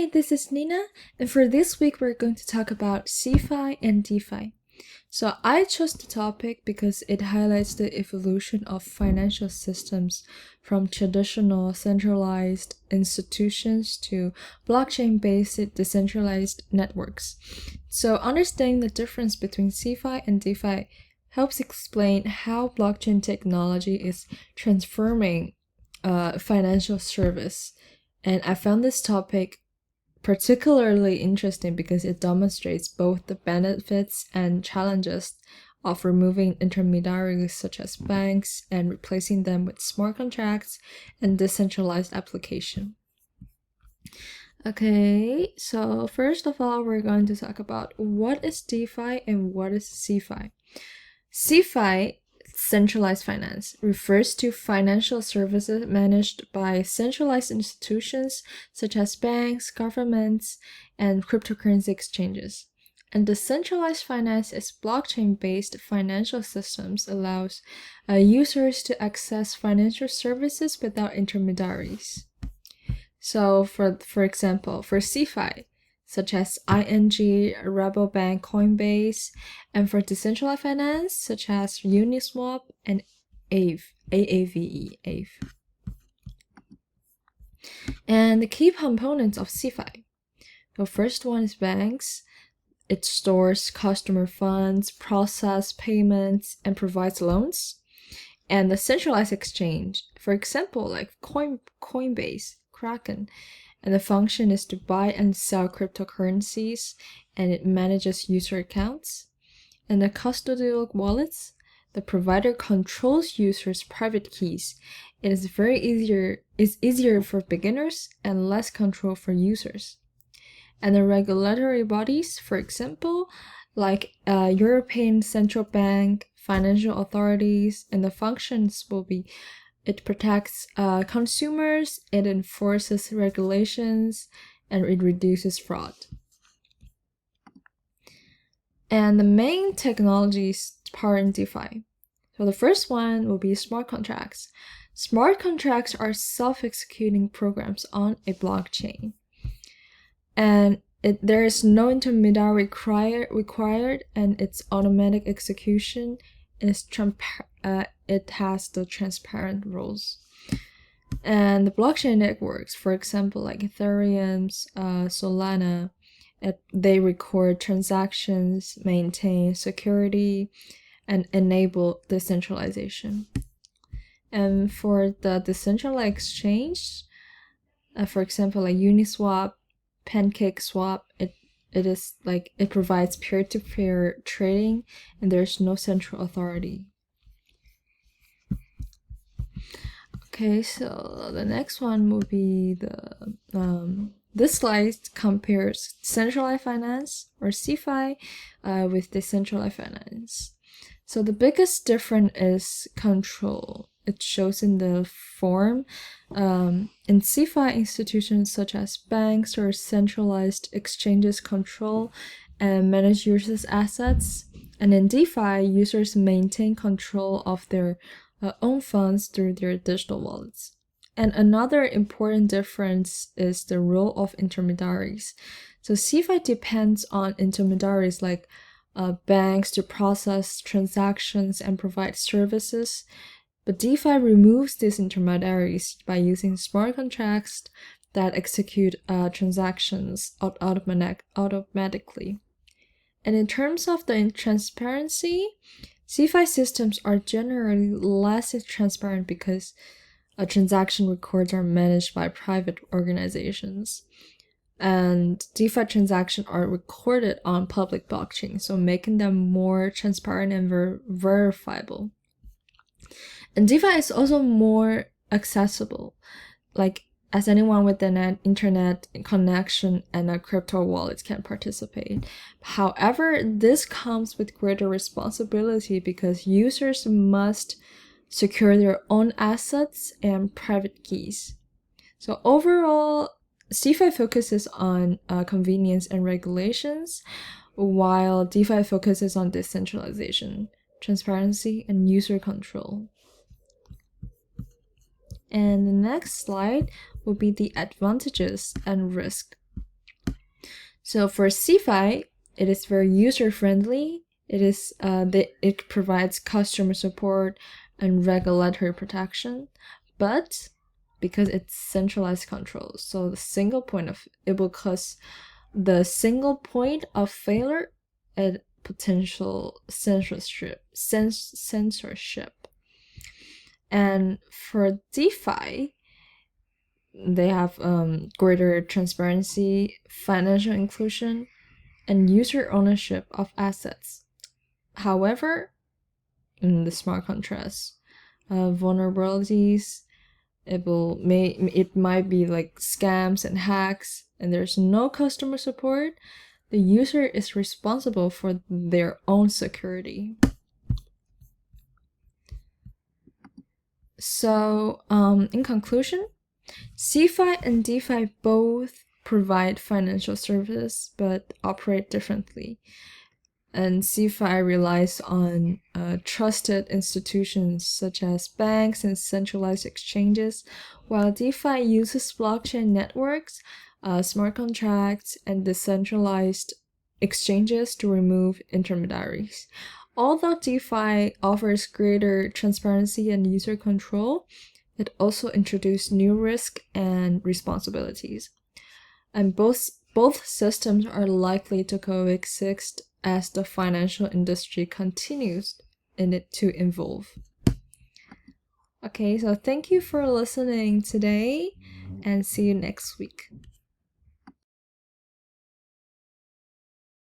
Hi, this is Nina, and for this week we're going to talk about CeFi and DeFi. So I chose the topic because it highlights the evolution of financial systems from traditional centralized institutions to blockchain-based decentralized networks. So understanding the difference between CeFi and DeFi helps explain how blockchain technology is transforming financial service. And I found this topic particularly interesting because it demonstrates both the benefits and challenges of removing intermediaries such as banks and replacing them with smart contracts and decentralized application. Okay, so first of all, we're going to talk about what is DeFi and what is CeFi. CeFi, centralized finance, refers to financial services managed by centralized institutions such as banks, governments, and cryptocurrency exchanges. And decentralized finance is blockchain-based financial systems allows users to access financial services without intermediaries. So for example, for CeFi, such as ING, Rabobank, Coinbase, and for decentralized finance, such as Uniswap and AAVE. And the key components of CeFi. The first one is banks. It stores customer funds, processes payments, and provides loans. And the centralized exchange, for example, like Coinbase, Kraken, and the function is to buy and sell cryptocurrencies, and it manages user accounts. And the custodial wallets, the provider controls users' private keys. It is easier for beginners and less control for users. And the regulatory bodies, for example, like European Central Bank, financial authorities, and the functions will be it protects consumers, it enforces regulations, and it reduces fraud. And the main technologies powering DeFi. So the first one will be smart contracts. Smart contracts are self-executing programs on a blockchain. And there is no intermediary required, and it's automatic execution, and it has the transparent rules. And the blockchain networks, for example, like Ethereum's Solana, they record transactions, maintain security, and enable decentralization. And for the decentralized exchange, for example, like Uniswap, PancakeSwap, it provides peer-to-peer trading, and there's no central authority. Okay, so the next one will be this slide compares centralized finance or CeFi with decentralized finance. So the biggest difference is control. It shows in the form. In CeFi, institutions such as banks or centralized exchanges control and manage users' assets. And in DeFi, users maintain control of their own funds through their digital wallets. And another important difference is the role of intermediaries. So CeFi depends on intermediaries like banks to process transactions and provide services. But DeFi removes these intermediaries by using smart contracts that execute transactions automatically. And in terms of the transparency, CeFi systems are generally less transparent because transaction records are managed by private organizations. And DeFi transactions are recorded on public blockchains, so making them more transparent and verifiable. And DeFi is also more accessible, like as anyone with an internet connection and a crypto wallet can participate. However, this comes with greater responsibility because users must secure their own assets and private keys. So overall, CeFi focuses on convenience and regulations, while DeFi focuses on decentralization, transparency, and user control. And the next slide will be the advantages and risk. So for CeFi, it is very user-friendly. It provides customer support and regulatory protection, but because it's centralized control, so it will cause the single point of failure at potential censorship. And for DeFi, they have greater transparency, financial inclusion, and user ownership of assets. However, in the smart contrast, vulnerabilities, it might be like scams and hacks, and there's no customer support. The user is responsible for their own security. So, in conclusion, CeFi and DeFi both provide financial services but operate differently. And CeFi relies on trusted institutions such as banks and centralized exchanges, while DeFi uses blockchain networks, smart contracts, and decentralized exchanges to remove intermediaries. Although DeFi offers greater transparency and user control, it also introduced new risks and responsibilities. And both systems are likely to coexist as the financial industry continues to evolve. Okay, so thank you for listening today and see you next week.